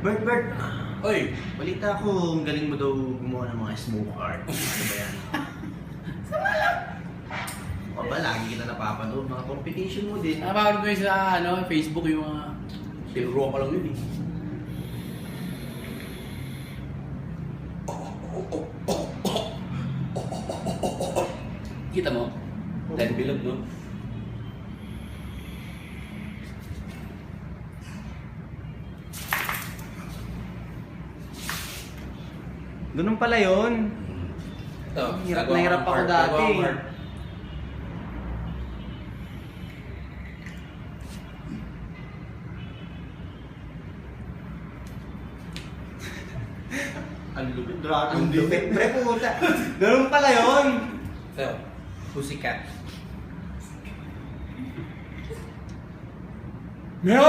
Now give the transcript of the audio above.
Bert! Oy! Balita ko, ang galing mo daw gumawa ng mga smoke art. Ano ba yan? Sama lang! O ba, lagi kita napapanood. Mga competition mo din. Napapanood ko yun sa Facebook yung mga... Tinuro ko lang yun eh. Kita mo? Dahil bilog, no? Ganun pala yun. Ito, Hirap na hirap ako dati. Ang lupit. Ang lupit, pre, puta. Ganun pala yun. Ito, Pussycat. No!